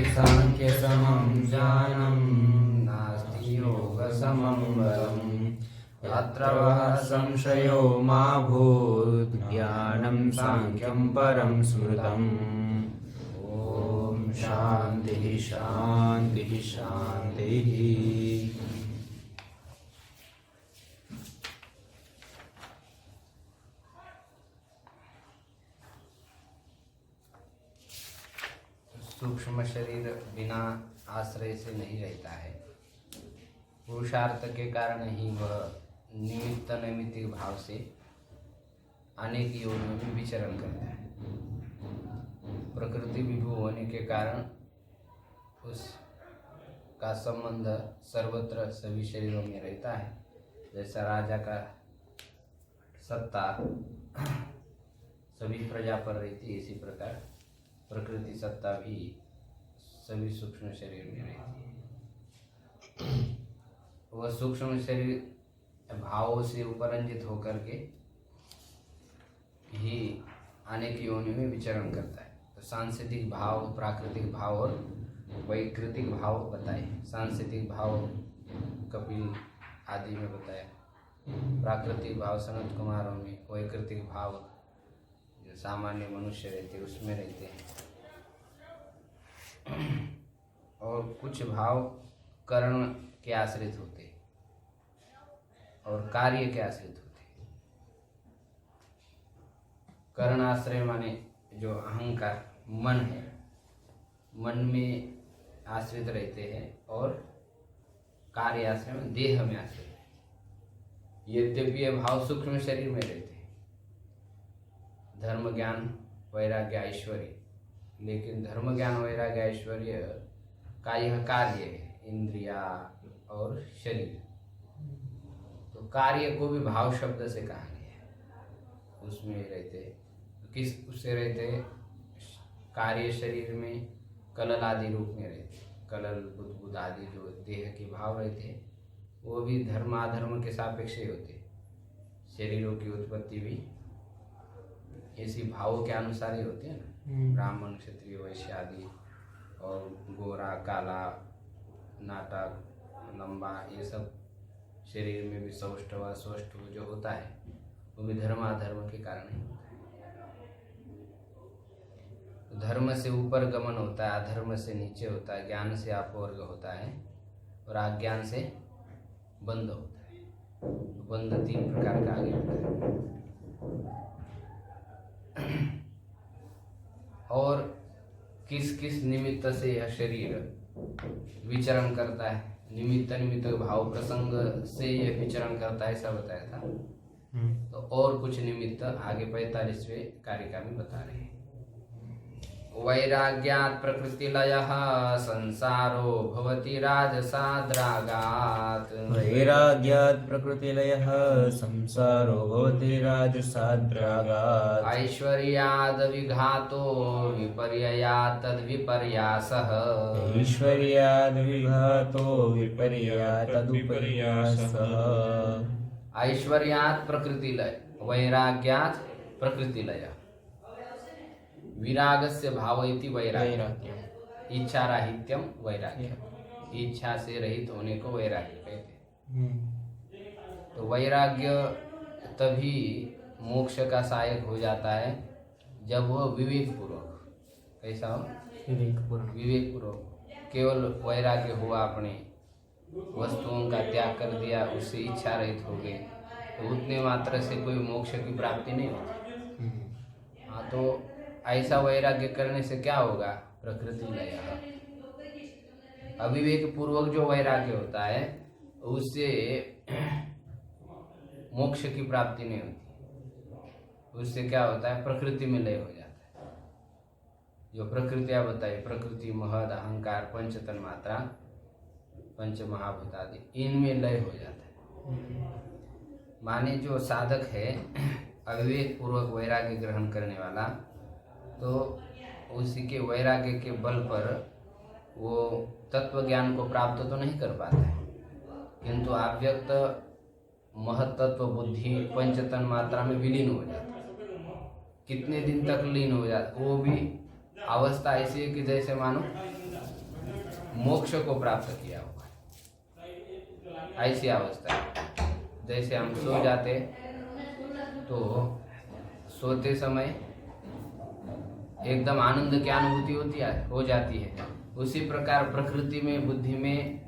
सांख्यसमं ज्ञानं नास्ति योगसमं बलम् यत्र वः संशयो मा भूत् ज्ञानं सांख्यं परं स्मृतम्। ॐ शान्तिः शान्तिः शान्तिः। सूक्ष्म शरीर बिना आश्रय से नहीं रहता है। पुरुषार्थ के कारण ही वह निमित्त नैमित्तिक भाव से अनेक योनियों में विचरण करता है। प्रकृति विभू होने के कारण उसका संबंध सर्वत्र सभी शरीरों में रहता है। जैसा राजा का सत्ता सभी प्रजा पर रहती है, इसी प्रकार प्रकृति सत्ता भी सभी सूक्ष्म शरीर में रहती है। वह सूक्ष्म शरीर भावों से उपरंजित होकर के ही अनेक योनियों में विचरण करता है। तो सांस्कृतिक भाव, प्राकृतिक भाव और वैकृतिक भाव बताए। सांस्कृतिक भाव कपिल आदि में बताया, प्राकृतिक भाव सनत कुमारों में, वैकृतिक भाव जो सामान्य मनुष्य रहते उसमें रहते हैं। और कुछ भाव कर्ण के आश्रित होते और कार्य के आश्रित होते। कर्ण आश्रय माने जो अहंकार मन है, मन में आश्रित रहते हैं, और कार्य आश्रय में देह में आश्रित है। यद्यपि ये भाव सूक्ष्म शरीर में रहते हैं, धर्म ज्ञान वैराग्य ऐश्वर्य, लेकिन धर्म ज्ञान वैराग्य ऐश्वर्य का यह कार्य है, इंद्रिया और शरीर। तो कार्य को भी भाव शब्द से कहा गया है। उसमें रहते किस उससे रहते कार्य शरीर में कलल आदि रूप में रहते, कलल बुद्बुद आदि जो देह के भाव रहते हैं वो भी धर्म अधर्म के सापेक्ष ही होते। शरीरों की उत्पत्ति भी ऐसी भावों के अनुसार ही होते हैं ना, ब्राह्मण क्षत्रिय वैश्य आदि, और गोरा काला नाटक लंबा, ये सब शरीर में भी सौष्ठव अस्वष्ठव जो होता है वो भी धर्म अधर्म के कारण ही होता है। धर्म से ऊपर गमन होता है, अधर्म से नीचे होता है, ज्ञान से अपवर्ग होता है और अज्ञान से बंध होता है। बंध 3 प्रकार का आगे बताया। और किस किस निमित्त से यह शरीर विचरण करता है, निमित्त भाव प्रसंग से यह विचरण करता है, ऐसा बताया था। तो और कुछ निमित्त आगे 45वें कारिका में बता रहे हैं। वैराग्यात् प्रकृतिलयः संसारो भवति राजसाद्रागात्। वैराग्यात् प्रकृतिलयः संसारो भवति राजसाद्रागात्। ऐश्वर्याद् विघातो विपर्ययात् तद्विपर्यासः। ऐश्वर्याद् विघातो विपर्ययात् तदुपर्यासः। ऐश्वर्यात् प्रकृतिलय, वैराग्यात् प्रकृतिलय। विरागस्य भाव इति वैराग्य, इच्छा राहित्यम वैराग्य, इच्छा से रहित होने को वैराग्य कहते हैं। तो वैराग्य तभी मोक्ष का सहायक हो जाता है जब वह विवेकपूर्वक, कैसा हो, विवेकपूर्वक केवल वैराग्य हुआ, अपने वस्तुओं का त्याग कर दिया, उससे इच्छा रहित हो गए, तो उतने मात्र से कोई मोक्ष की प्राप्ति नहीं होती। हाँ, तो ऐसा वैराग्य करने से क्या होगा, प्रकृति लय। अविवेक पूर्वक जो वैराग्य होता है उससे मोक्ष की प्राप्ति नहीं होती, उससे क्या होता है, प्रकृति में लय हो जाता है। जो प्रकृतियां बताई, प्रकृति, महद, अहंकार, पंच तन्मात्रा, पंच महाभूत आदि, इनमें लय हो जाता है। माने जो साधक है अविवेक पूर्वक वैराग्य ग्रहण करने वाला, तो उसी के वैराग्य के बल पर वो तत्व ज्ञान को प्राप्त तो नहीं कर पाता है, किंतु अव्यक्त महत्त्व बुद्धि पंच तन्मात्रा में विलीन हो जाता है। कितने दिन तक लीन हो जाता, वो भी अवस्था ऐसी है कि जैसे मानो मोक्ष को प्राप्त किया हुआ है। ऐसी अवस्था है। जैसे हम सो जाते तो सोते समय एकदम आनंद की अनुभूति हो जाती है। उसी प्रकार प्रकृति में, बुद्धि में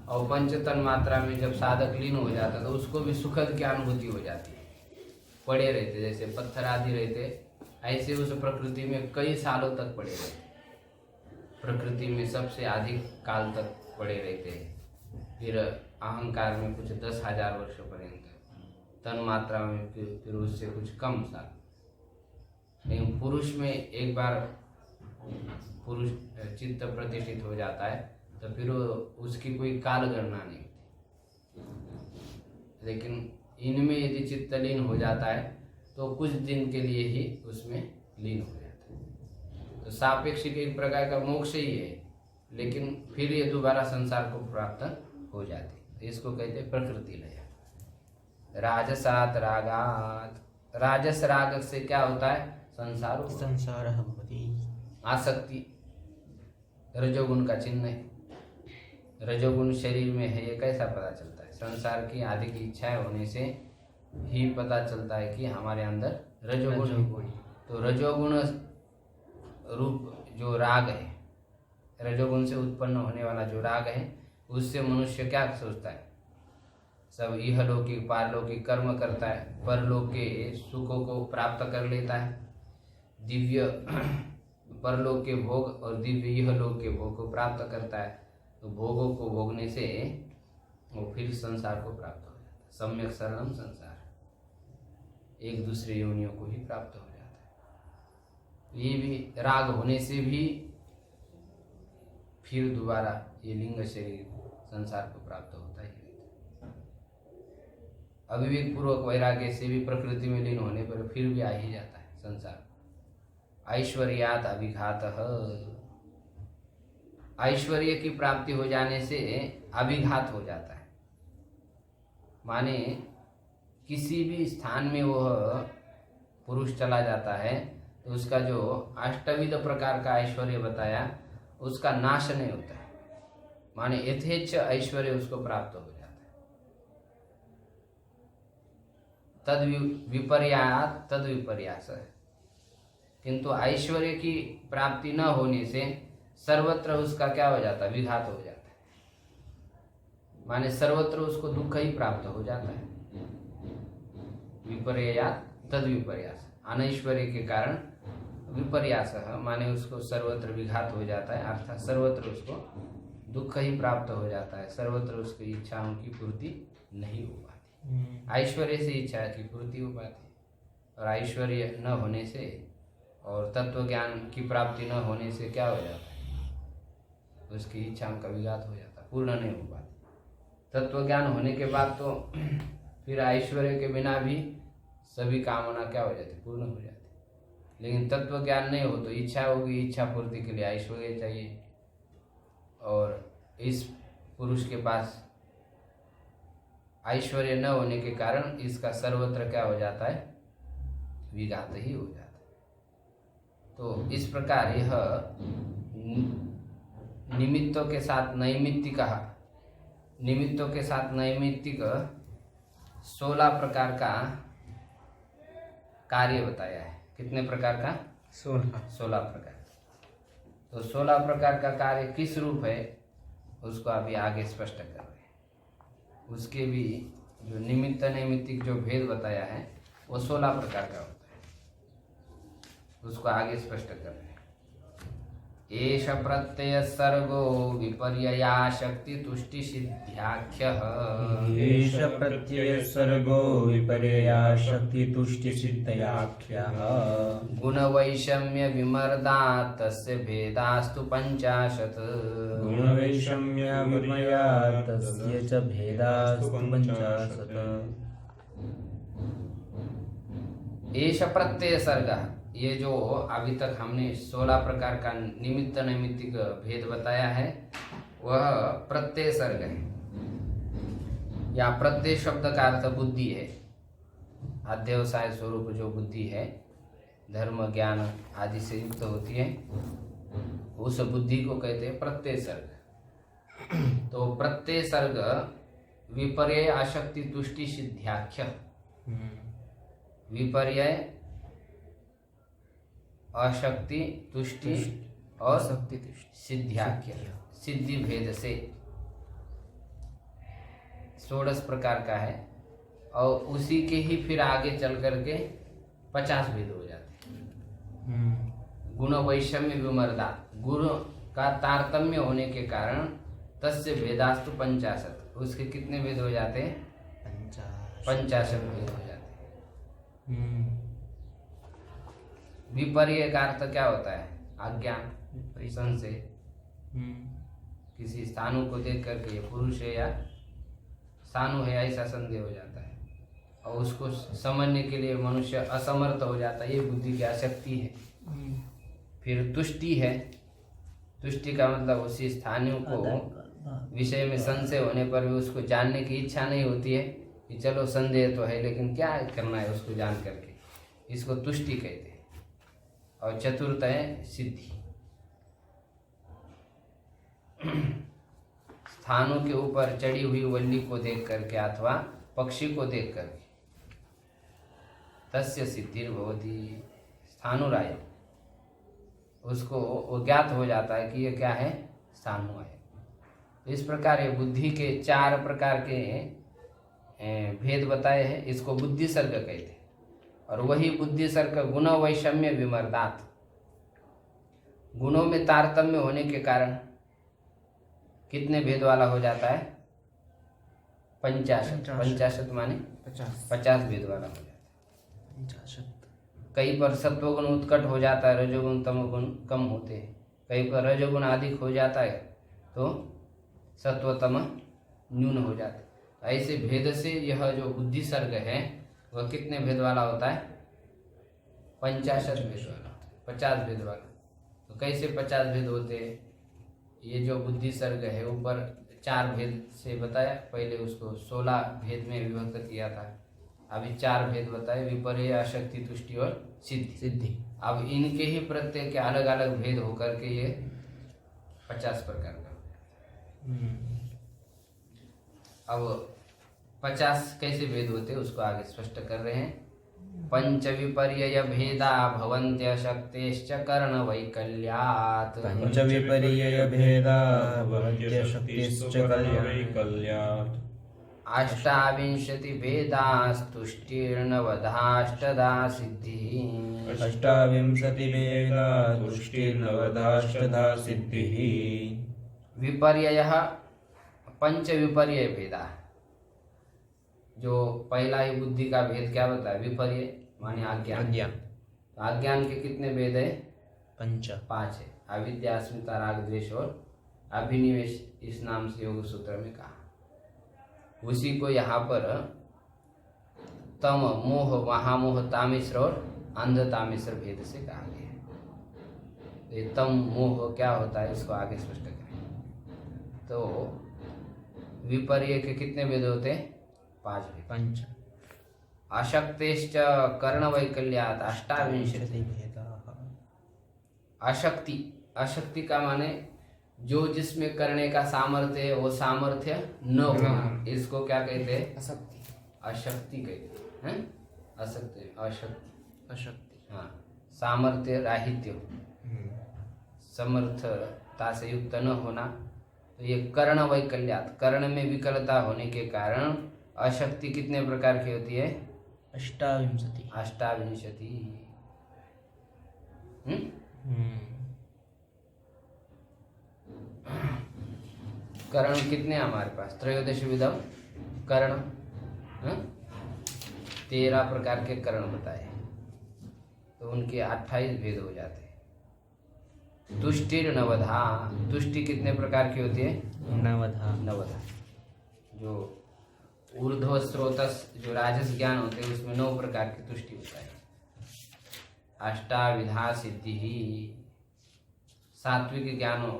और पंचतन मात्रा में जब साधक लीन हो जाता तो उसको भी सुखद की अनुभूति हो जाती है। पड़े रहते, जैसे पत्थर आदि रहते, ऐसे उस प्रकृति में कई सालों तक पड़े रहते। प्रकृति में सबसे अधिक काल तक पड़े रहते हैं। फिर अहंकार में कुछ 10,000 वर्ष पर्यंत, तन मात्रा में फिर उससे कुछ कम साल। लेकिन पुरुष में एक बार पुरुष चित्त प्रतिष्ठित हो जाता है तो फिर उसकी कोई काल गणना नहीं होती। लेकिन इनमें यदि चित्त लीन हो जाता है तो कुछ दिन के लिए ही उसमें लीन हो जाता है। तो सापेक्षिक एक प्रकार का मोक्ष ही है, लेकिन फिर ये दोबारा संसार को प्राप्त हो जाती है। तो इसको कहते हैं प्रकृति लय। राजसात रागात, राजस राग से क्या होता है? संसार आसक्ति रजोगुण का चिन्ह है। रजोगुण शरीर में है, ये कैसा पता चलता है? संसार की अधिक इच्छाएं होने से ही पता चलता है कि हमारे अंदर रजोगुण है। तो रजोगुण रूप जो राग है, रजोगुण से उत्पन्न होने वाला जो राग है, उससे मनुष्य क्या सोचता है? सब इहलौकिक पारलौकिक कर्म करता है, परलोक के सुखों को प्राप्त कर लेता है। दिव्य परलोक के भोग और दिव्य इहलोक के भोग को प्राप्त करता है। तो भोगों को भोगने से वो फिर संसार को प्राप्त हो जाता है। सम्यक शरणम संसार, एक दूसरे योनियों को ही प्राप्त हो जाता है। ये भी राग होने से भी फिर दोबारा ये लिंग शरीर संसार को प्राप्त होता ही रहता है। अविवेक पूर्वक वैराग्य से भी प्रकृति में लीन होने पर फिर भी आ ही जाता है संसार। ऐश्वर्यात अभिघातः, ऐश्वर्य की प्राप्ति हो जाने से अभिघात हो जाता है। माने किसी भी स्थान में वह पुरुष चला जाता है तो उसका जो अष्टविध प्रकार का ऐश्वर्य बताया उसका नाश नहीं होता है। माने यथेच्छ ऐश्वर्य उसको प्राप्त हो जाता है। तद विपर्यात तद विपर्यास है। किंतु ऐश्वर्य की प्राप्ति न होने से सर्वत्र उसका क्या हो जाता है? विघात हो जाता है। माने सर्वत्र उसको दुख ही प्राप्त हो जाता है। विपर्यात तद विपर्यास, अनैश्वर्य के कारण विपर्यास, माने उसको सर्वत्र विघात हो जाता है, अर्थात सर्वत्र उसको दुख ही प्राप्त हो जाता है। सर्वत्र उसकी इच्छाओं की पूर्ति नहीं हो पाती। ऐश्वर्य से इच्छा की पूर्ति हो पाती, और ऐश्वर्य न होने से और तत्व ज्ञान की प्राप्ति न होने से क्या हो जाता है? उसकी इच्छाओं का विघात हो जाता है, पूर्ण नहीं हो पाती। तत्व ज्ञान होने के बाद तो फिर ऐश्वर्य के बिना भी सभी कामना क्या हो जाती? पूर्ण हो जाती। लेकिन तत्व ज्ञान नहीं हो तो इच्छा होगी, इच्छा पूर्ति के लिए ऐश्वर्य चाहिए, और इस पुरुष के पास ऐश्वर्य न होने के कारण इसका सर्वत्र क्या हो जाता है? विघात ही हो जाता है। तो इस प्रकार यह निमित्तों के साथ नैमित्तिक, निमित्तों के साथ नैमित्तिक 16 प्रकार का कार्य बताया है। कितने प्रकार का? 16 प्रकार। तो 16 प्रकार का कार्य किस रूप है उसको अभी आगे स्पष्ट कर रहे हैं। उसके भी जो निमित्त नैमित्तिक जो भेद बताया है वो 16 प्रकार का होता है, उसको आगे स्पष्ट कर रहे हैं। एष प्रत्यय सर्गो विपर्यया शक्ति तुष्टि सिद्ध्याख्यः। एष प्रत्यय सर्गो विपर्यया शक्ति तुष्टि सिद्ध्याख्यः। गुणवैषम्य विमर्दात् तस्य भेदास्तु 50। गुणवैषम्य विमर्दात् तस्य च भेदास्तु 50। एष प्रत्यय सर्ग, ये जो अभी तक हमने 16 प्रकार का निमित्त नैमित्तिक भेद बताया है वह प्रत्यय सर्ग है। या प्रत्यय शब्द का अर्थ बुद्धि है। अध्यवसाय स्वरूप जो बुद्धि है, धर्म ज्ञान आदि से युक्त होती है, उस बुद्धि को कहते हैं प्रत्यय सर्ग। तो प्रत्यय सर्ग विपर्य आशक्ति तुष्टि सिद्ध्याख्य। विपर्य अशक्ति तुष्टि और शक्ति तुष्टि सिद्ध्याख्य, सिद्धि भेद से 16 प्रकार का है और उसी के ही फिर आगे चल करके 50 भेद हो जाते हैं। गुण वैषम्य विमर्दा, गुण का तारतम्य होने के कारण तस्य भेदास्तु 50, उसके कितने भेद हो जाते हैं? 50 भेद हो जाते हैं। विपर्य का अर्थ क्या होता है? अज्ञान, संशय। किसी स्थानु को देख करके ये पुरुष है या स्थानु है ऐसा संदेह हो जाता है और उसको समझने के लिए मनुष्य असमर्थ हो जाता है, ये बुद्धि की आसक्ति है। फिर तुष्टि है, तुष्टि का मतलब उसी स्थानीय को विषय में संशय होने पर भी उसको जानने की इच्छा नहीं होती है कि चलो संदेह तो है लेकिन क्या करना है उसको जान करके, इसको तुष्टि कहते हैं। और चतुर्थ है सिद्धि, स्थानों के ऊपर चढ़ी हुई वल्ली को देख करके अथवा पक्षी को देख करके तस्य सिद्धिर्भवति, स्थानुराय, उसको वो ज्ञात हो जाता है कि ये क्या है? स्थानु है। तो इस प्रकार ये बुद्धि के 4 प्रकार के भेद बताए हैं, इसको बुद्धि सर्ग कहते हैं। और वही बुद्धि सर्ग गुण वैषम्य विमर्दात, गुणों में तारतम्य होने के कारण कितने भेद वाला हो जाता है? 50 माने 50 भेद वाला हो जाता है। 50। कहीं पर सत्वगुण उत्कट हो जाता है, रजोगुण तमोगुण कम होते हैं। कहीं पर रजोगुण अधिक हो जाता है तो सत्वतम न्यून हो जाता है। ऐसे भेद से यह जो बुद्धि सर्ग है वह कितने भेद वाला होता है? 50 भेद वाला, 50 भेद वाला। तो कैसे 50 भेद होते हैं? ये जो बुद्धि सर्ग है ऊपर 4 भेद से बताया, पहले उसको 16 भेद में विभक्त किया था, अभी 4 भेद बताए, विपर्य आशक्ति तुष्टि और सिद्धि। अब इनके ही प्रत्यय के अलग अलग भेद होकर के ये 50 प्रकार का। अब 50 कैसे भेद होते हैं उसको आगे स्पष्ट कर रहे हैं। पंच विपर्यय भेदा भवन्त्य शक्तेश्च कर्ण वैकल्यात्, पंच विपर्यय भेदा भवन्त्य शक्तिश्च वैकल्यात्, अष्टाविंशति भेदास्तुष्टिर्नवधाष्टदा सिद्धिः, 28 भेदा तुष्टिर्नवधाष्टधा सिद्धिः। विपर्ययः पंच विपर्यय भेदा, जो पहला ही बुद्धि का भेद क्या बताया? विपर्य माने अज्ञान। अज्ञान के कितने भेद है? 5 है। अविद्या, अस्मिता, राग, द्वेष और अभिनिवेश, इस नाम से योग सूत्र में कहा। उसी को यहाँ पर तम मोह, महामोह, तामिश्र और अंध तामिश्र भेद से कहा गया है। ये तम मोह क्या होता है इसको आगे स्पष्ट करें। तो विपर्य के कितने भेद होते हैं? 5। अशक्तेश्च कर्ण वैकल्यात् अष्टाविंशति भेदाः। अशक्ति, अशक्ति का माने जो जिसमें करने का सामर्थ्य है वो सामर्थ्य न होना, इसको क्या कहते हैं? अशक्ति कहते हैं। अशक्ति, हाँ, सामर्थ्य राहित्य, समर्थता से युक्त न होना। तो ये कर्ण वैकल्यात्, कर्ण में विकलता होने के कारण अशक्ति कितने प्रकार की होती है? 28। कर्ण कितने हमारे पास? त्रयोदश विधम कर्ण, 13 प्रकार के कर्ण बताए, तो उनके 28 भेद हो जाते हैं। तुष्टिर नवधा, तुष्टि कितने प्रकार की होती है? 9। जो ऊर्ध्व स्रोतस, जो राजस ज्ञान होते हैं उसमें 9 प्रकार की तुष्टि होता है। अष्टाविधा सिद्धि ही, सात्विक ज्ञानों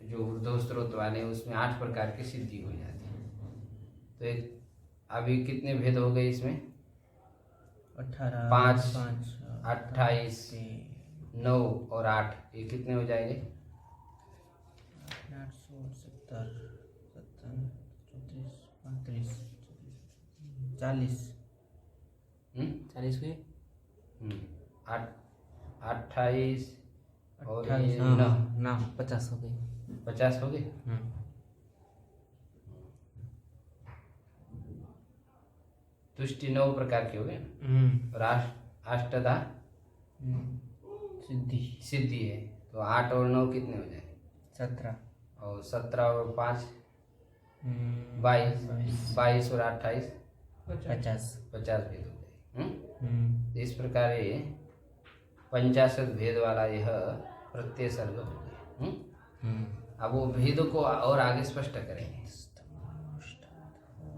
जो ऊर्ध्व स्रोत वाले उसमें 8 प्रकार की सिद्धि हो जाती है। तो एक अभी कितने भेद हो गए इसमें? 18, 5, 28, 9 और 8, ये कितने हो जाएंगे? 870। 35 40 40 हुए। 28 और 28, ये हाँ 9 ना 50 हो गए। 50 हो गए। तुष्टि 9 प्रकार की हो गए और अष्टधा सिद्धि सिद्धि है, तो 8 और 9 कितने हो जाए? 17 और 17 और 5 22, 22 और 28 50 50 भेद हो जाए। इस प्रकार ये 50 भेद वाला यह प्रत्यय सर्ग हो गया। अब वो भेद को और आगे स्पष्ट करेंगे।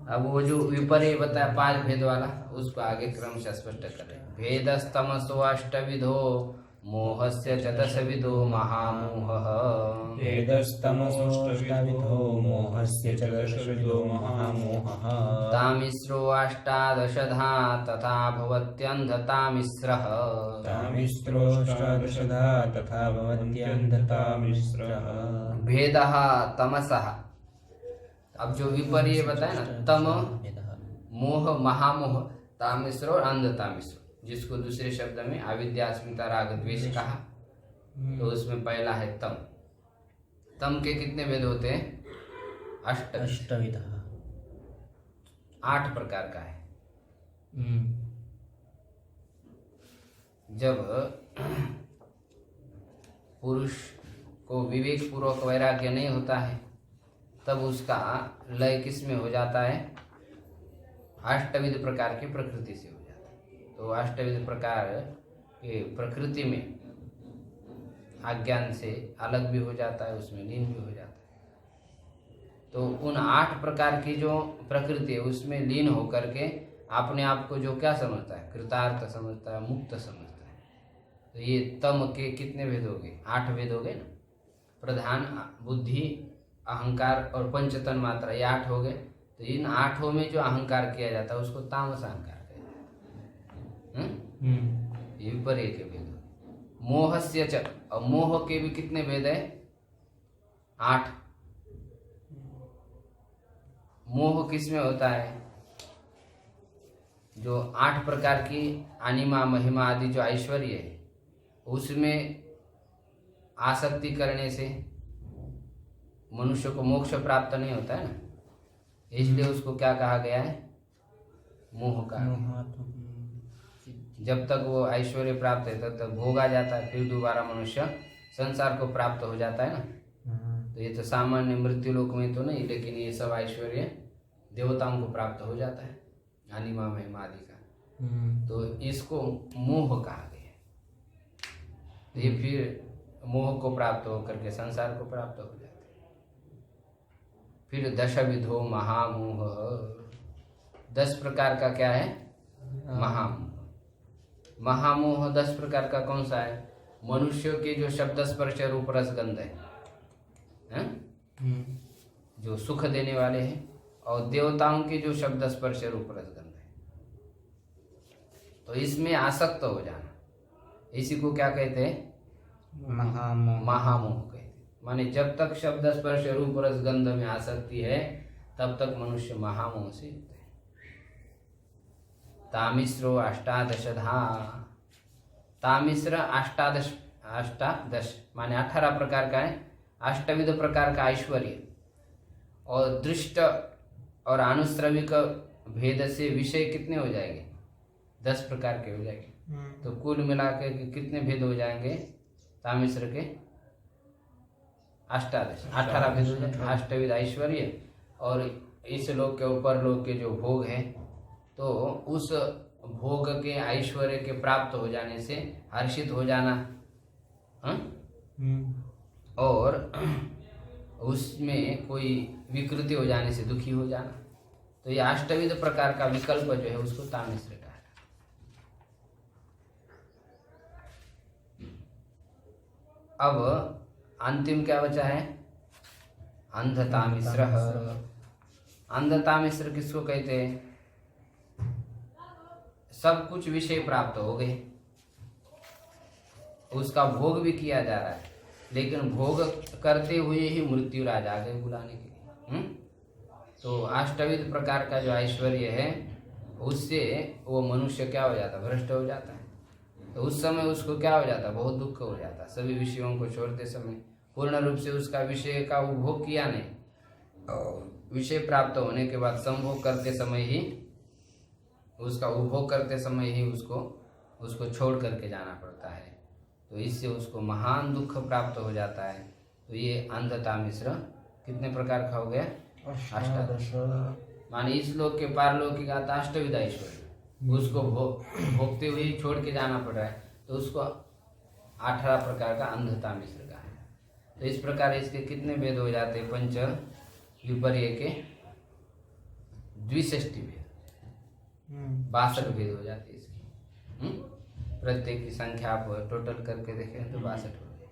अब वो जो विपर्य बताया 5 भेद वाला, उसको आगे क्रम से स्पष्ट करेंगे। भेदस्तमसो अष्टविधो मोहस्य च दशविधो महामोहः। भेदस्तमसोऽष्टविधो मोहस्य च दशविधो महामोहः। तामिस्रो अष्टादशधा तथा भवत्यन्धतामिस्रः। तामिस्रोऽष्टादशधा तथा भवत्यन्धतामिस्रः। भेदः तमसः। अब जो विपर्य बताया ना, तम मोह महामोह, तामिस्र और अंधतामिस्र, जिसको दूसरे शब्द में अविद्या अस्मिता राग द्वेष कहा, तो उसमें पहला है तम। तम के कितने भेद होते हैं? अष्टविध 8 प्रकार का है। जब पुरुष को विवेक पूर्वक वैराग्य नहीं होता है, तब उसका लय किस में हो जाता है? अष्टविध प्रकार की प्रकृति से हो जाता है। तो अष्टविध प्रकार के प्रकृति में अज्ञान से अलग भी हो जाता है, उसमें लीन भी हो जाता है। तो उन 8 प्रकार की जो प्रकृति है उसमें लीन होकर के अपने आप को जो क्या समझता है? कृतार्थ समझता है, मुक्त समझता है। तो ये तम के कितने भेद हो गए? 8 भेद हो गए ना। प्रधान, बुद्धि, अहंकार और पंचतन मात्रा, ये 8 हो गए। तो इन 8 में जो अहंकार किया जाता है उसको तामस अहंकार कहते हैं। ये विपर्य के भेद हो गए। मोहस्य च, और मोह के भी कितने भेद है? 8। मोह किसमें होता है? जो 8 प्रकार की अनिमा महिमा आदि जो ऐश्वर्य है, उसमें आसक्ति करने से मनुष्य को मोक्ष प्राप्त नहीं होता है ना, इसलिए उसको क्या कहा गया है? मोह का। जब तक वो ऐश्वर्य प्राप्त है तब तक भोग आ जाता है, फिर दोबारा मनुष्य संसार को प्राप्त हो जाता है ना। तो ये तो सामान्य मृत्यु लोक में तो नहीं, लेकिन ये सब ऐश्वर्य देवताओं को प्राप्त हो जाता है, अनिमा महिमा आदि का। तो इसको मोह कहा गया। तो ये फिर मोह को प्राप्त होकर के संसार को प्राप्त हो जाता है। फिर दशविधो महामोह, 10 प्रकार का क्या है? महामोह। महामोह 10 प्रकार का कौन सा है? मनुष्यों के जो शब्द स्पर्श रूप रस गंध है, जो सुख देने वाले हैं, और देवताओं के जो शब्द स्पर्श रूप रस गंध है, तो इसमें आसक्त हो जाना, इसी को क्या कहते हैं? महामोह। महामोह कहते हैं। माने जब तक शब्द स्पर्श रूप रस गंध में आसक्ति है, तब तक मनुष्य महामोह से युक्त है। तामिस्रो अष्टादशधा, तामिस्र अष्टादश माने 18 प्रकार का है। अष्टविध प्रकार का ऐश्वर्य और दृष्ट और अनुश्रविक भेद से विषय कितने हो जाएंगे? 10 प्रकार के हो जाएंगे। तो कुल मिला के कितने भेद हो जाएंगे तामिश्र के? 18 भेद हो जाएंगे। अष्टविध ऐश्वर्य और इस लोक के ऊपर लोक के जो भोग है, तो उस भोग के ऐश्वर्य के प्राप्त हो जाने से हर्षित हो जाना, और उसमें कोई विकृति हो जाने से दुखी हो जाना। तो ये अष्टविध प्रकार का विकल्प जो है उसको तामिश्र कहा। अब अंतिम क्या बचा है? अंधतामिश्र। अंधतामिश्र किसको कहते हैं? सब कुछ विषय प्राप्त हो गए, उसका भोग भी किया जा रहा है, लेकिन भोग करते हुए ही मृत्यु राज आ गए बुलाने के लिए। तो अष्टविध प्रकार का जो ऐश्वर्य है उससे वो मनुष्य क्या हो जाता है, भ्रष्ट हो जाता है। तो उस समय उसको क्या हो जाता है, बहुत दुख हो जाता है। सभी विषयों को छोड़ते समय पूर्ण रूप से उसका विषय का उपभोग किया नहीं, और विषय प्राप्त होने के बाद संभोग करते समय ही, उसका उपभोग करते समय ही उसको छोड़ करके जाना पड़ता है। तो इससे उसको महान दुख प्राप्त हो जाता है। तो ये अंधता मिश्र कितने प्रकार का हो गया, अष्टादश। माने इस लोक के पारलौकिक आता अष्टविध ऐश्वर्य, उसको भोगते हुए ही छोड़ के जाना पड़ रहा है, तो उसको 18 प्रकार का अंधता मिश्र का है। तो इस प्रकार इसके कितने भेद हो जाते हैं, पंच विपर्य के 62 भेद, 62 भेद हो जाते हैं इसकी। प्रत्येक की संख्या आप टोटल करके देखें तो 62 हो गए।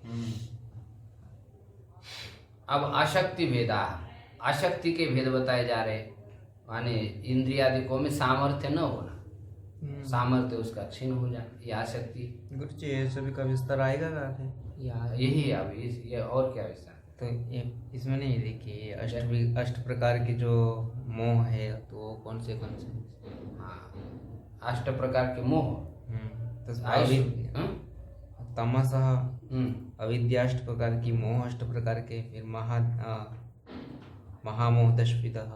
अब अशक्ति भेदा, अशक्ति के भेद बताए जा रहे, माने इंद्रियादिकों में सामर्थ्य न होना, सामर्थ्य उसका क्षीण हो जाना, ये आसक्ति। गुरु जी ये सभी का विस्तार आएगा क्या? यही अब ये और क्या विस्तार? तो ये इसमें नहीं देखिए अष्ट प्रकार के जो मोह है तो वो कौन से? हाँ, 8 प्रकार के मोह, तो तमसः अविद्या 8 प्रकार की, मोह 8 प्रकार के, फिर महामोह 10 विधः।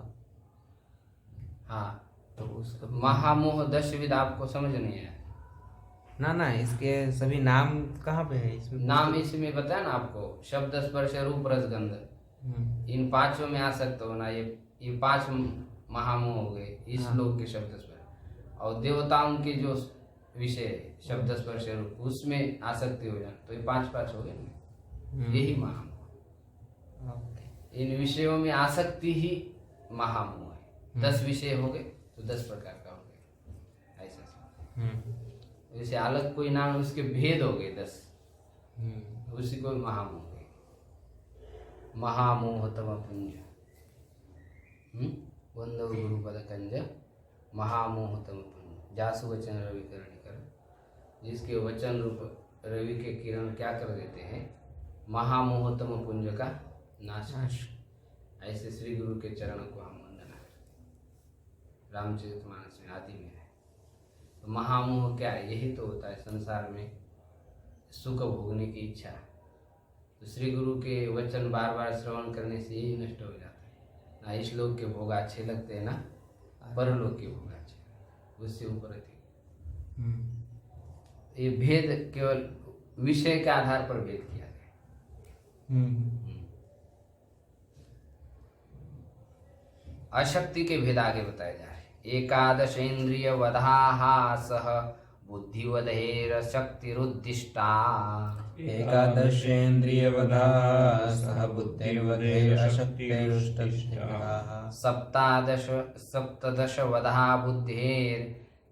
हाँ, तो उसका महामोह 10 विध आपको समझ नहीं आया? ना इसके सभी नाम कहाँ पे है इसमें? नाम इसमें बताया ना आपको, शब्द स्पर्श रूप रस गंध, इन 5 में आसक्त होना, ये 5 महामोह हो गए इस लोक के शब्द स्पर्श। और देवताओं के जो विषय शब्द स्पर्श रूप, उसमें आसक्ति हो जाना, तो ये 5 हो गए ना, यही महामोह। इन विषयों में आसक्ति ही महामोह है। 10 विषय हो गए तो 10 प्रकार का हो गया, ऐसा। जैसे अलग कोई नाम, उसके भेद हो गए 10, उसी को महामोह गए। महामोहतम पुंज बंधु गुरु पद कंज, महामोहतम पुंज जासु वचन रवि करण कर, जिसके वचन रूप रवि के किरण क्या कर देते हैं, महामोहतम पुंज का नाश। ऐसे श्री गुरु के चरणों को हम वंदना करें। रामचरितमानस में आदि में है। तो महामोह क्या है? यही तो होता है संसार में सुख भोगने की इच्छा। तो श्री गुरु के वचन बार बार श्रवण करने से यही नष्ट हो जाता है। ना इस लोक के भोग अच्छे लगते हैं, ना परलोक के भोग अच्छे, उससे ऊपर ये भेद केवल विषय के आधार पर भेद किया गया। अशक्ति के भेद आगे बताए जा रहे। एकादश इंद्रिय वधा सह बुद्धिवधेर शक्तिरुद्दिष्टा। एकादशेन्द्रियवधा सह बुद्धिर्वधेर शक्तिरुद्दिष्टा। सप्तदश वधा बुद्धेर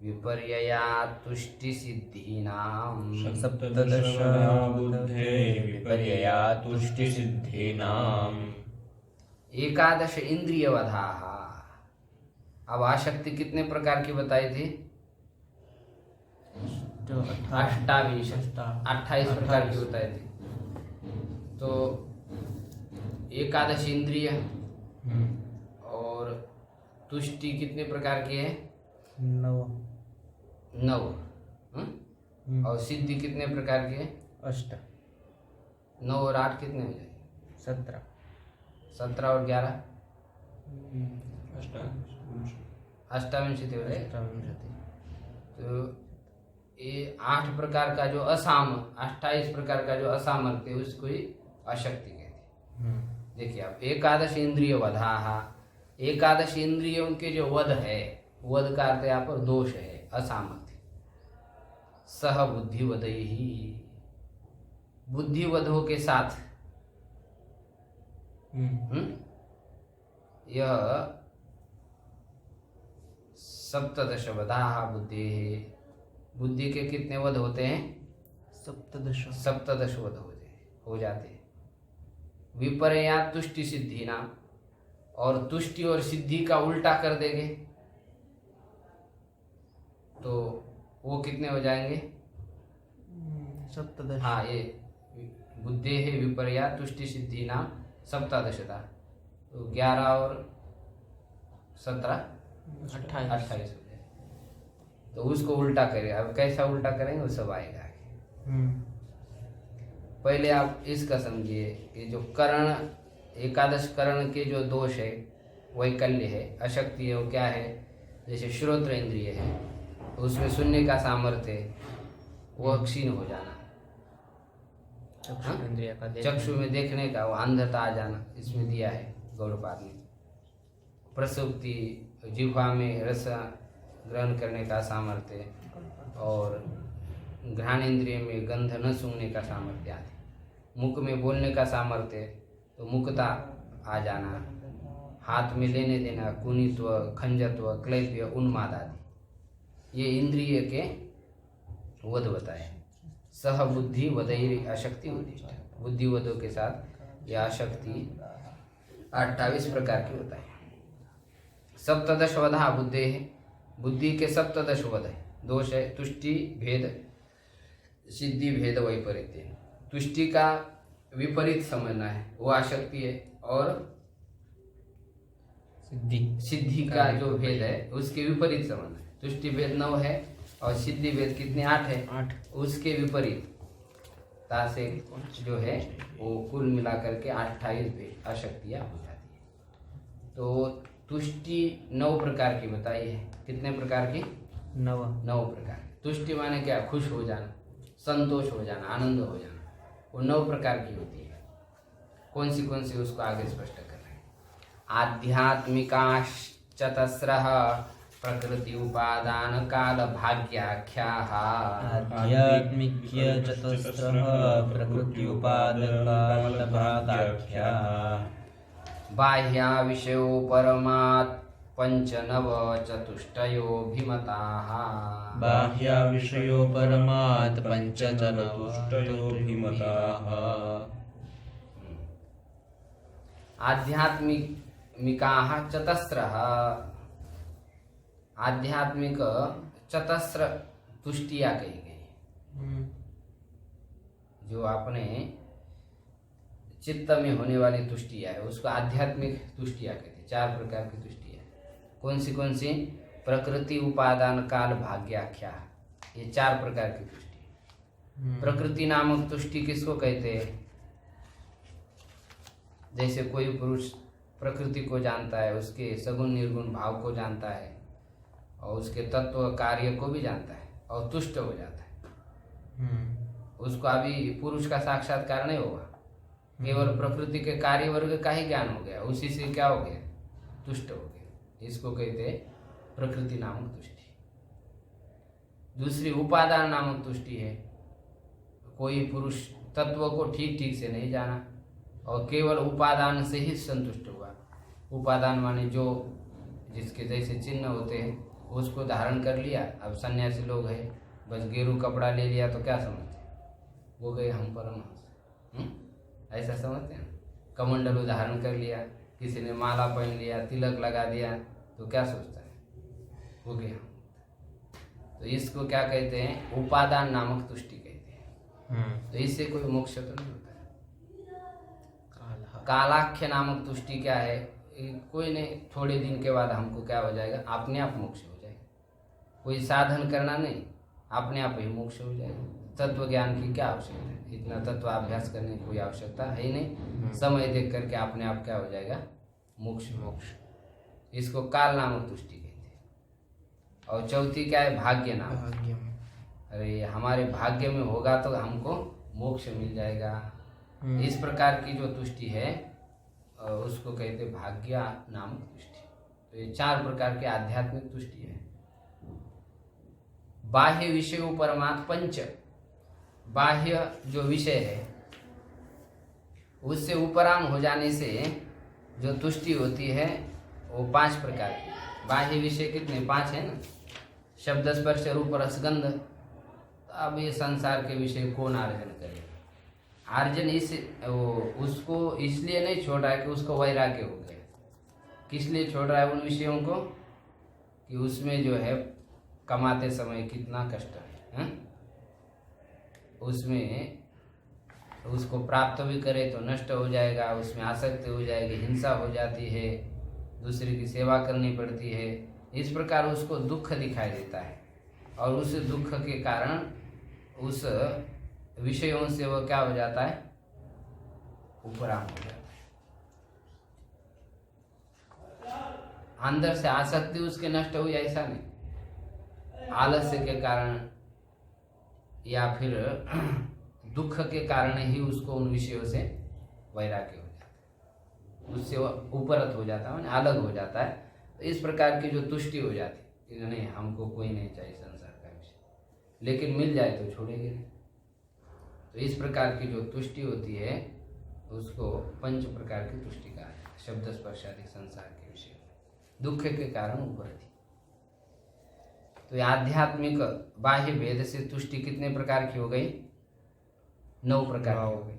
विपर्यया तुष्टि सिद्धीनाम। सप्तदश बुद्धे विपर्यया तुष्टि सिद्धीनाम। एकादश इंद्रिय वधा। अब आसक्ति कितने प्रकार की बताई थी? 28 प्रकार की बताई थी। तो एकादश इंद्रिय और तुष्टि कितने प्रकार की है? 9। और सिद्धि कितने प्रकार की है? 8। 9 और 8 कितने हो जाएंगे? 17। 17 और 11 अष्टाविंशति हो जाएगी। तो ये 8 प्रकार का जो 28 प्रकार का जो असामर्थ्य है उसको ही अशक्ति कहते हैं। देखिए आप, एकादश इंद्रिय वधा, एकादश इंद्रियों के जो वध है, वध का अर्थ यहाँ पर दोष है, असामर्थ्य। सह बुद्धिवधैहि, बुद्धिवधों के साथ यह 17 वधा बुद्धि। बुद्धि के कितने वध होते हैं? 17 वध हो जाते हैं। विपर्या तुष्टि सिद्धि नाम, और तुष्टि और सिद्धि का उल्टा कर देंगे तो वो कितने हो जाएंगे? 17। हाँ, ये बुद्धि है विपर्या तुष्टि सिद्धि नाम 17। तो 11 और 17 28 28 हो जाए, तो उसको उल्टा करेगा। अब कैसा उल्टा करेंगे वो सब आएगा आगे। पहले आप इसका समझिए कि जो करण, एकादश करण के जो दोष है, वैकल्य है, अशक्ति है, वो क्या है? जैसे श्रोत्र इंद्रिय है, उसमें सुनने का सामर्थ्य है, वह क्षीण हो जाना। चक्षु इंद्रिय का देखना। चक्षु में देखने का वो अंधता आ जाना, इसमें दिया है गौड़पाद ने। प्रसुप्ति, जिह्वा में रस ग्रहण करने का सामर्थ्य, और घ्राण इंद्रिय में गंध न सूंघने का सामर्थ्य आदि। मुख में बोलने का सामर्थ्य, तो मुक्ता आ जाना। हाथ में लेने देना, कुनित्व, खंजत्व, क्लैप्य, उन्माद आदि, ये इंद्रिय के वध बताए। सह बुद्धि वदैर अशक्ति उद्दिष्ट, बुद्धि वधों के साथ यह अशक्ति 28 प्रकार की होता है। सप्तदश वधा बुद्धे है, बुद्धि के सप्तदश वध है, दोष है। तुष्टि, भेद, सिद्धि, भेद, वैपरीत्य। तुष्टि का विपरीत समझना है, वो अशक्ति है। और सिद्धि का जो भेद है उसके विपरीत समझना है। तुष्टि भेद 9 है और सिद्धि भेद कितने? 8 है। 8 उसके विपरीत ता से जो है वो कुल मिलाकर के 28 भेद अशक्तियाँ हो जाती है। तो तुष्टि 9 प्रकार की बताई है। कितने प्रकार की? 9 प्रकार। तुष्टि माने क्या? खुश हो जाना, संतोष हो जाना, आनंद हो जाना, वो 9 प्रकार की होती है। कौन सी उसको आगे स्पष्ट कर रहे हैं। आध्यात्मिकाश्चतस्रः प्रकृति उपादान काल भाग्याख्याः। आध्यात्मिक्य चतस्रः प्रकृति उपादान भागाख्याः। बाह्या विषयो परमात् पंचनव चतुष्टयोभिमताः। बाह्या विषयो परमात् पंचचतुष्टयोभिमताः। आध्यात्मिकाः चतस्रः, आध्यात्मिक चतस्र तुष्टियाँ कही गई। जो अपने चित्त में होने वाली तुष्टियाँ है उसको आध्यात्मिक तुष्टियाँ कहते हैं। 4 प्रकार की तुष्टियाँ कौन सी? प्रकृति, उपादान, काल, भाग्याख्या, ये 4 प्रकार की तुष्टि। प्रकृति नामक तुष्टि किसको कहते हैं? जैसे कोई पुरुष प्रकृति को जानता है, उसके सगुण निर्गुण भाव को जानता है, और उसके तत्व कार्य को भी जानता है, और तुष्ट हो जाता है। उसको अभी पुरुष का साक्षात्कार नहीं होगा, केवल प्रकृति के कार्य वर्ग का ही ज्ञान हो गया, उसी से क्या हो गया? तुष्ट हो गया। इसको कहते हैं प्रकृति नामक तुष्टि। दूसरी उपादान नामक तुष्टि है। कोई पुरुष तत्व को ठीक से नहीं जाना और केवल उपादान से ही संतुष्ट हुआ। उपादान माने जो जिसके जैसे चिन्ह होते हैं उसको धारण कर लिया। अब सन्यासी लोग हैं, बस गेरू कपड़ा ले लिया तो क्या समझते हैं? वो गए हम परमहंस, ऐसा समझते हैं। कमंडल धारण कर लिया, किसी ने माला पहन लिया, तिलक लगा दिया, तो क्या सोचता है? वो गया। तो इसको क्या कहते हैं? उपादान नामक तुष्टि कहते हैं। तो इससे कोई मोक्ष तो नहीं होता है। कालाख्य नामक तुष्टि क्या है? कोई नहीं, थोड़े दिन के बाद हमको क्या हो जाएगा? अपने आप मोक्ष हो जाएगा। कोई साधन करना नहीं, अपने आप ही मोक्ष हो जाएगा। तत्व ज्ञान की क्या आवश्यकता है? इतना तत्वाभ्यास करने की कोई आवश्यकता है ही नहीं। समय देख करके अपने आप क्या हो जाएगा? मोक्ष। इसको काल नामक तुष्टि कहते हैं। और चौथी क्या है? भाग्य नाम। अरे हमारे भाग्य में होगा तो हमको मोक्ष मिल जाएगा। इस प्रकार की जो तुष्टि है उसको कहते भाग्य नामक तुष्टि। तो ये 4 प्रकार की आध्यात्मिक तुष्टि है। बाह्य विषय परमात्म पंच, बाह्य जो विषय है उससे उपराम हो जाने से जो तुष्टि होती है वो 5 प्रकार की। बाह्य विषय कितने? 5 है ना। शब्द, स्पर्श, रूप, रस, गंध। अब ये संसार के विषय कौन आर्जन करेगा? आर्जन उसको इसलिए नहीं छोड़ रहा है कि उसको वैराग्य हो गया। किस लिए छोड़ रहा है उन विषयों को? कि उसमें जो है कमाते समय कितना कष्ट है? उसमें उसको प्राप्त भी करे तो नष्ट हो जाएगा, उसमें आसक्ति हो जाएगी, हिंसा हो जाती है, दूसरे की सेवा करनी पड़ती है, इस प्रकार उसको दुख दिखाई देता है। और उस दुख के कारण उस विषयों से वह क्या हो जाता है, उपराम हो जाता है। अंदर से आसक्ति उसके नष्ट हुई ऐसा नहीं, आलस्य के कारण या फिर दुख के कारण ही उसको उन विषयों से वैराग्य हो जाता है, उससे वह उपरत हो जाता है, अलग हो जाता है। तो इस प्रकार की जो तुष्टि हो जाती है, नहीं हमको कोई नहीं चाहिए संसार का विषय, लेकिन मिल जाए तो छोड़ेंगे नहीं। तो इस प्रकार की जो तुष्टि होती है उसको पंच प्रकार की तुष्टि कहा है, शब्द स्पर्श आदि संसार के विषय में दुख के कारण उपरति। तो आध्यात्मिक बाह्य भेद से तुष्टि कितने प्रकार की हो गई, 9 प्रकार की हो गई।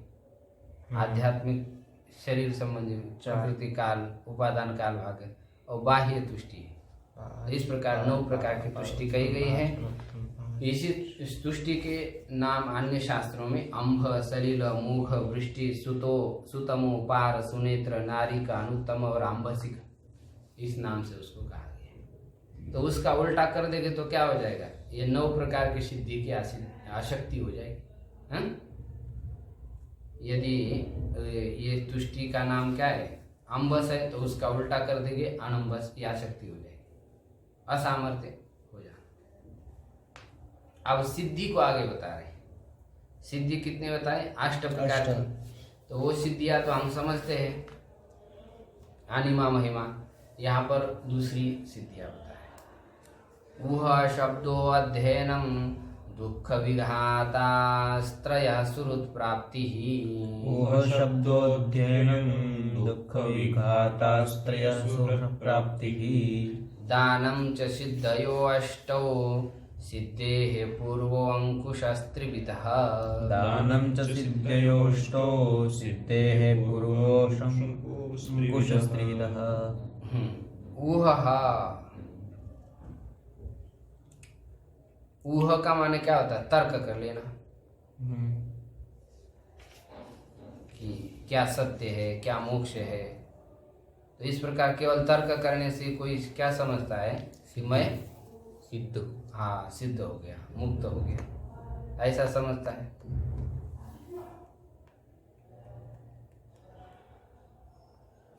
आध्यात्मिक शरीर संबंधी प्रकृति काल उपादान काल भाग और बाह्य तुष्टि है। इस प्रकार 9 प्रकार की तुष्टि कही गई है। इस तुष्टि के नाम अन्य शास्त्रों में अंभ, सलिल, मूघ, वृष्टि, सुतमो, पार, सुनेत्र, नारिका, अनुत्तम और आंबसिक, इस नाम से उसको कहा गया है। तो उसका उल्टा कर देंगे तो क्या हो जाएगा, ये 9 प्रकार की सिद्धि की आसक्ति हो जाएगी। हैं? यदि ये तुष्टि का नाम क्या है, अंबस है, तो उसका उल्टा कर देंगे अनंबस, की आसक्ति हो जाएगी, असामर्थ्य हो जाए। अब सिद्धि को आगे बता रहे हैं। सिद्धि कितने बताए, 8 प्रकार की। तो वो सिद्धियां तो हम समझते हैं, अनिमा महिमा। यहाँ पर दूसरी सिद्धियां बताए। ऊह शब्दो अध्ययनम दुख विघातास्त्रय सुहृत् प्राप्ति। ऊह शब्दोऽध्ययनं दुःख विघातास्त्रय सुहृत् प्राप्ति। दानं च सिद्धयो अष्टौ सिद्धेः पूर्वो अंकुशस्त्रिविधः। दानं च सिद्धयोऽष्टौ सिद्धेः पूर्वोऽंकुशस्त्रिविधः। ऊह का माने क्या होता है, तर्क कर लेना कि क्या सत्य है, क्या मोक्ष है। तो इस प्रकार केवल तर्क करने से कोई क्या समझता है कि मैं सिद्ध, हाँ सिद्ध हो गया, मुक्त हो गया, ऐसा समझता है।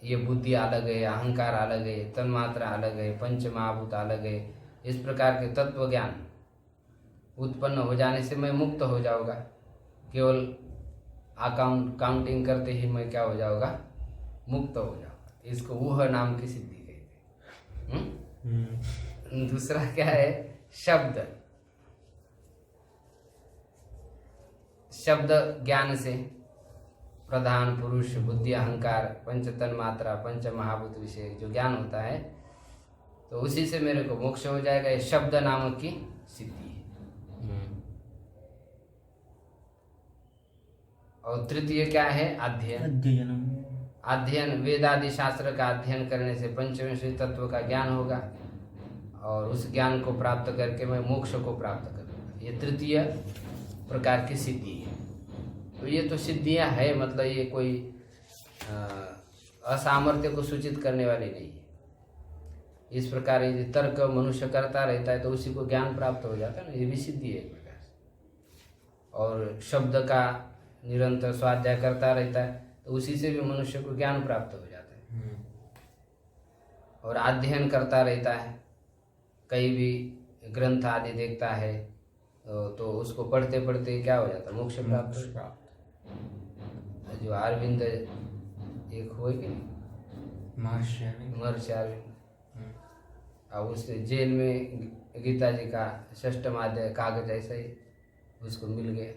ये बुद्धि अलग है, अहंकार अलग है, तन्मात्रा अलग है, पंच महाभूत अलग है। इस प्रकार के तत्व ज्ञान उत्पन्न हो जाने से मैं मुक्त हो जाऊंगा। केवल काउंटिंग करते ही मैं क्या हो जाऊंगा, मुक्त हो जाऊंगा। इसको वह नाम की सिद्धि कहते हैं। दूसरा क्या है, शब्द। शब्द ज्ञान से प्रधान पुरुष, बुद्धि, अहंकार, पंच तन्मात्रा, पंच महाभूत विषय जो ज्ञान होता है, तो उसी से मेरे को मोक्ष हो जाएगा। ये शब्द नामक की सिद्धि है। और तृतीय क्या है, अध्ययन। अध्ययन, वेद आदि शास्त्र का अध्ययन करने से पंचविंशति तत्व का ज्ञान होगा और उस ज्ञान को प्राप्त करके मैं मोक्ष को प्राप्त करूँगा। ये तृतीय प्रकार की सिद्धि है। तो ये तो सिद्धियां है, मतलब ये कोई असामर्थ्य को सूचित करने वाली नहीं है। इस प्रकार यदि तर्क मनुष्य करता रहता है तो उसी को ज्ञान प्राप्त हो जाता है ना, ये भी सिद्धि है एक प्रकार से। और शब्द का निरंतर स्वाध्याय करता रहता है तो उसी से भी मनुष्य को ज्ञान प्राप्त हो जाता है। और अध्ययन करता रहता है, कहीं भी ग्रंथ आदि देखता है तो उसको पढ़ते पढ़ते क्या हो जाता है, मोक्ष प्राप्त हो जाता है। जो अरविंद एक हुए कि नहीं, महर्षि अरविंद, अब उसने जेल में गीता जी का 6ठम अध्याय कागज ऐसा ही उसको मिल गया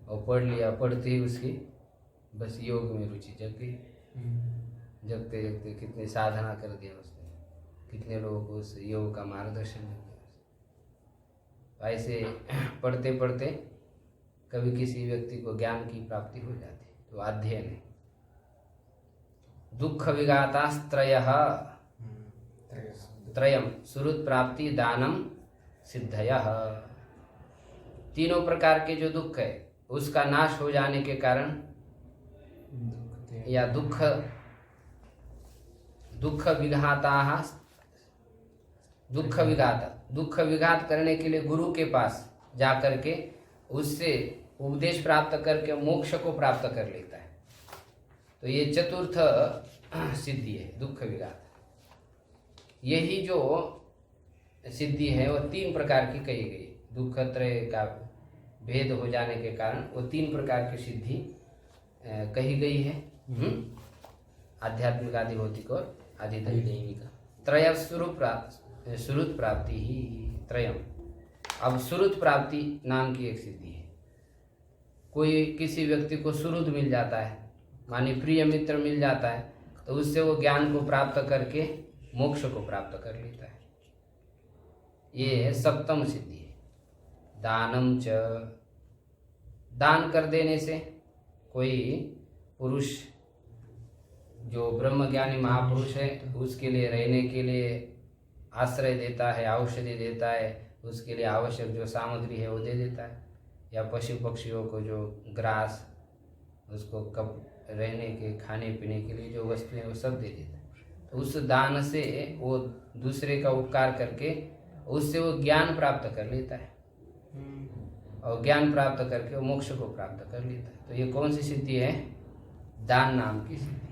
और पढ़ लिया। पढ़ते ही उसकी बस योग में रुचि जग गई। जगते जगते कितनी साधना कर दिया उसने, कितने लोगों को उस योग का मार्गदर्शन मिल गया। ऐसे पढ़ते पढ़ते कभी किसी व्यक्ति को ज्ञान की प्राप्ति हो जाती है, तो अध्ययन है। दुख विघातास्त्रयः त्रयम सुहृत् प्राप्ति दानम सिद्धयः। तीनों प्रकार के जो दुख है उसका नाश हो जाने के कारण या दुख दुख विघात करने के लिए गुरु के पास जा करके उससे उपदेश प्राप्त करके मोक्ष को प्राप्त कर लेता है। तो ये चतुर्थ सिद्धि है दुख विघात। यही जो सिद्धि है वो 3 प्रकार की कही गई। दुख त्रय का भेद हो जाने के कारण वो 3 प्रकार की सिद्धि कही गई है। आध्यात्मिक, आदि भौतिक और आदि दैविक। त्रय सुरुत प्राप्ति ही त्रयम। अब सुरुत प्राप्ति नाम की एक सिद्धि है। कोई किसी व्यक्ति को सुरुद मिल जाता है, माने प्रिय मित्र मिल जाता है, तो उससे वो ज्ञान को प्राप्त करके मोक्ष को प्राप्त कर लेता है। ये सप्तम सिद्धि है। दानम च, दान कर देने से कोई पुरुष जो ब्रह्मज्ञानी महापुरुष है उसके लिए रहने के लिए आश्रय देता है, औषधि देता है, उसके लिए आवश्यक जो सामग्री है वो दे देता है, या पशु पक्षियों को जो ग्रास, उसको कब रहने के खाने पीने के लिए जो वस्तुएं वो सब दे देता है। तो उस दान से वो दूसरे का उपकार करके उससे वो ज्ञान प्राप्त कर लेता है, और ज्ञान प्राप्त करके वो मोक्ष को प्राप्त कर लेता है। तो ये कौन सी सिद्धि है? दान नाम की सिद्धि है।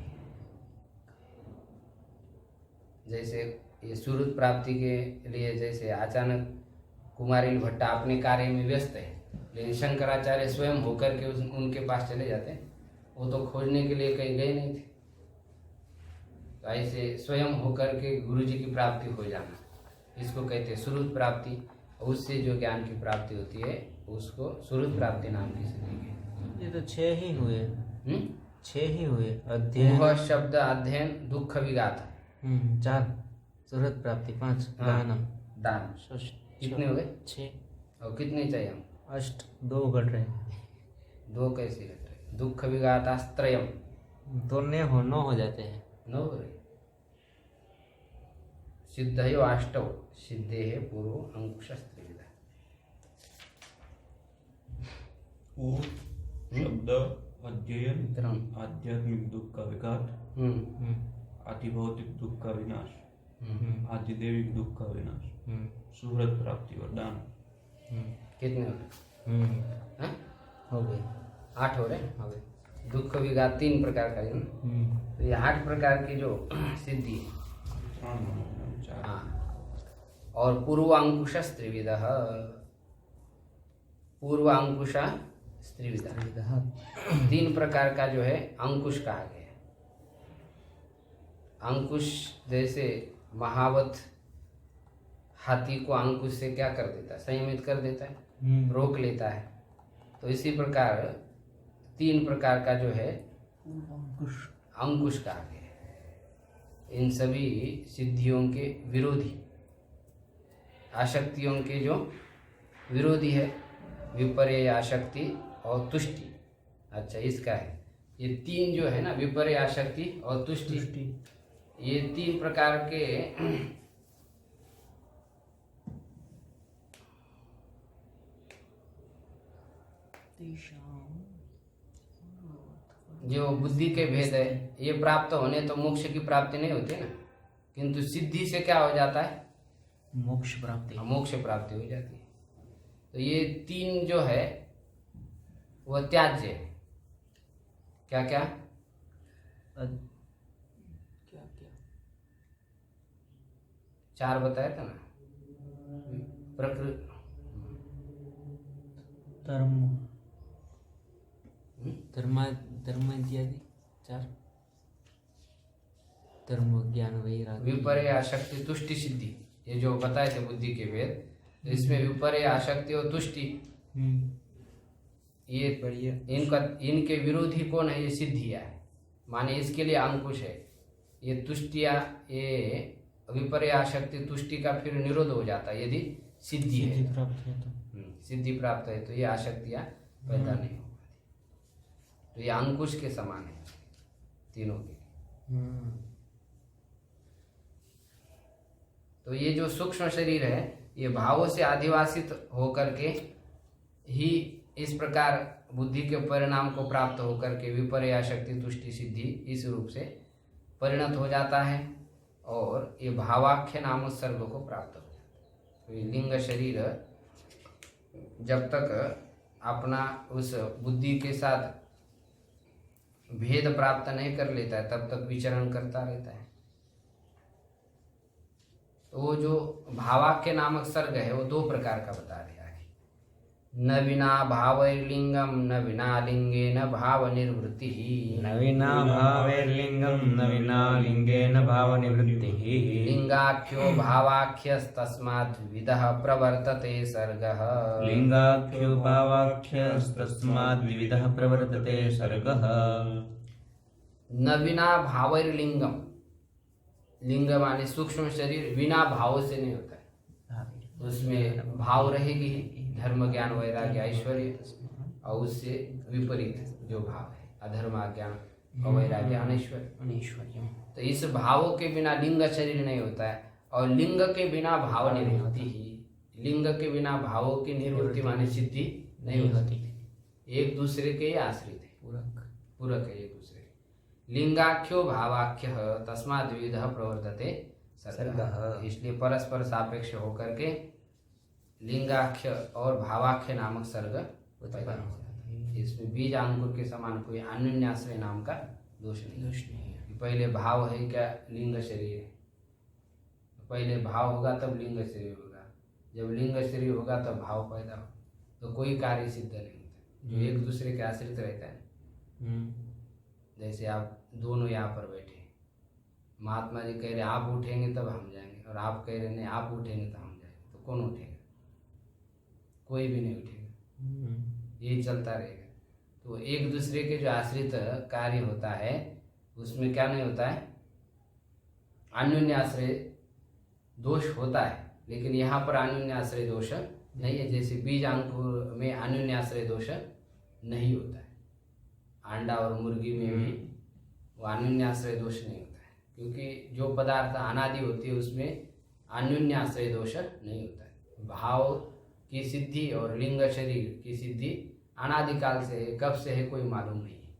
जैसे ये सुरुत प्राप्ति के लिए जैसे अचानक कुमारिल भट्टा अपने कार्य में व्यस्त है, लेकिन शंकराचार्य स्वयं होकर के उनके पास चले जाते हैं। वो तो खोजने के लिए कहीं गए नहीं थे। तो ऐसे स्वयं होकर के गुरु जी की प्राप्ति हो जाना, इसको कहते हैं सुरुत प्राप्ति। उससे जो ज्ञान की प्राप्ति होती है उसको सुरुत प्राप्ति नाम की सिद्धि कहते हैं। ये तो 6 ही हुए। 6 ही हुए। अध्ययन, वह शब्द अध्ययन, दुख विघात। 4 सुरत प्राप्ति, 5 दानम, दान। कितने हो गए? 6। और कितने चाहिए हम? 8, 2 घट रहे। 2 कैसे घट रहे? दुख विघातास्त्रयम। 2 9 हो जाते हैं। 9 हो रहे। सिद्धयो 8 सिद्धे है पूर्व अंकुशस्त्रिविधा। शब्द अध्ययन, आध्यात्मिक दुख का विघात, आदि भौतिक दुख का विनाश, आदि दैविक दुख का विनाश, सुहृद प्राप्ति और दान। कितने हो रहे? हो गए। 8 हो रहे। हो गए। दुख विघात 3 प्रकार का है ना। तो ये 8 प्रकार की जो सिद्धि है। हाँ। और पूर्वांकुश त्रिविध, पूर्वांकुश त्रिविध 3 प्रकार का जो है अंकुश कहा गया है। अंकुश जैसे महावत हाथी को अंकुश से क्या कर देता है? संयमित कर देता है, रोक लेता है। तो इसी प्रकार 3 प्रकार का जो है अंकुश कहा गया है। इन सभी सिद्धियों के विरोधी, आसक्तियों के जो विरोधी है, विपर्य आसक्ति और तुष्टि। अच्छा, इसका है ये 3 जो है ना, विपर्य आसक्ति और तुष्टि, ये 3 प्रकार के जो बुद्धि के भेद है, ये प्राप्त होने तो मोक्ष की प्राप्ति नहीं होती ना, किंतु सिद्धि से क्या हो जाता है? मोक्ष प्राप्ति। मोक्ष प्राप्ति हो जाती है। तो ये 3 जो है वह त्याज्य है। क्या क्या? क्या क्या? 4 बताया था ना। प्रकृति, धर्म इत्यादि 4। धर्म, ज्ञान, वैराग्य, विपर्य आसक्ति, तुष्टि, सिद्धि, ये जो बताए थे बुद्धि के भेद। तो इसमें विपर्य आसक्ति और तुष्टि, ये इनके विरोधी कौन है? ये सिद्धियाँ है, माने इसके लिए अंकुश है। ये तुष्टिया, ये विपर्य आसक्ति तुष्टि का फिर निरोध हो जाता है यदि सिद्धि है, प्राप्त है तो। सिद्धि प्राप्त है तो ये आसक्तियाँ पैदा नहीं हो पाती। तो ये अंकुश के समान है तीनों के। तो ये जो सूक्ष्म शरीर है, ये भावों से आदिवासित होकर के ही इस प्रकार बुद्धि के परिणाम को प्राप्त होकर के विपर्य आसक्ति तुष्टि सिद्धि इस रूप से परिणत हो जाता है। और ये भावाख्य नामक सर्ग को प्राप्त हो जाता है। तो ये लिंग शरीर जब तक अपना उस बुद्धि के साथ भेद प्राप्त नहीं कर लेता है तब तक विचरण करता रहता है। तो वो जो भावाख्य नामक सर्ग है वो दो प्रकार का बता रहे हैं। न विना भावैर्लिंगम न विना लिंगेन भाव निवृत्ति। न विना भावैर्लिंगम न विना लिंगेन भाव निवृत्तिः। लिंगाख्यो भावाख्यस्तस्मात् विविधः प्रवर्तते सर्गः। लिंगाख्यो भावाख्यस्तस्मात् विविधः प्रवर्तते सर्गः। न विना भावैर्लिंगम, लिंग माने सूक्ष्म शरीर, बिना भाव से नहीं होता है। उसमें भाव रहेगी ही, धर्म ज्ञान वैराग्य ऐश्वर्य, और उससे विपरीत जो भाव है अधर्म अज्ञान अवैराग्य अनैश्वर्य। तो इस भावों के बिना लिंग शरीर नहीं होता है, और लिंग के बिना भाव निवृत्ति ही, लिंग के बिना भावों की निवृत्ति माने सिद्धि नहीं होती। एक दूसरे के आश्रित है, पूरक है एक दूसरे। लिंगाख्यो भावाख्य तस्माद् विविधः प्रवर्तते सर्गः। इसलिए परस्पर सापेक्ष होकर के लिंगाख्य और भावाख्य नामक सर्ग पैदा हो जाता है। इसमें बीज अंकुर के समान कोई अन्योन्याश्रय नाम का दोष नहीं है। पहले भाव है क्या, लिंग शरीर है। पहले भाव होगा तब लिंग शरीर होगा, जब लिंग शरीर होगा तब भाव पैदा हो, तो कोई कार्य सिद्ध नहीं होता। जो एक दूसरे के आश्रित रहता है। जैसे आप दोनों यहाँ पर बैठे, महात्मा जी कह रहे आप उठेंगे तब हम जाएंगे, और आप कह रहे नहीं आप उठेंगे तो हम जाएंगे, तो कौन उठेगा? कोई भी नहीं उठेगा, यही चलता रहेगा। तो एक दूसरे के जो आश्रित कार्य होता है उसमें क्या नहीं होता है, अन्योन्याश्रय दोष होता है, लेकिन यहाँ पर अन्योन्याश्रय दोष नहीं है। जैसे बीज अंकुर में अन्योन्याश्रय दोष नहीं होता है, अंडा और मुर्गी में भी वो अन्योन्याश्रय दोष नहीं होता है, क्योंकि जो पदार्थ अनादि होती है उसमें अन्योन्याश्रय दोष नहीं होता है। भाव की सिद्धि और लिंग शरीर की सिद्धि अनादिकाल से है, कब से है कोई मालूम नहीं है।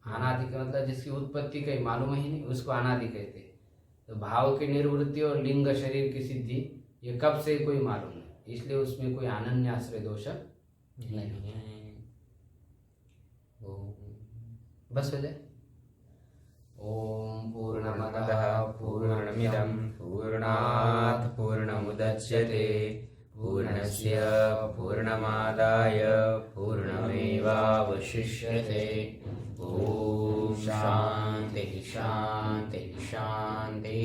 अनादि का मतलब जिसकी उत्पत्ति कहीं मालूम ही नहीं, उसको अनादि कहते हैं। तो भाव की निवृत्ति और लिंग शरीर की सिद्धि ये कब से कोई मालूम नहीं, इसलिए उसमें कोई अनन्याश्रय दोष नहीं है। बस हो जाए। ओम पूर्णमदः पूर्णमिदं पूर्णात् पूर्णमुदच्यते पूर्णस्य पूर्णमादाय पूर्णमेवावशिष्यते। ओम शांति शांति शांति।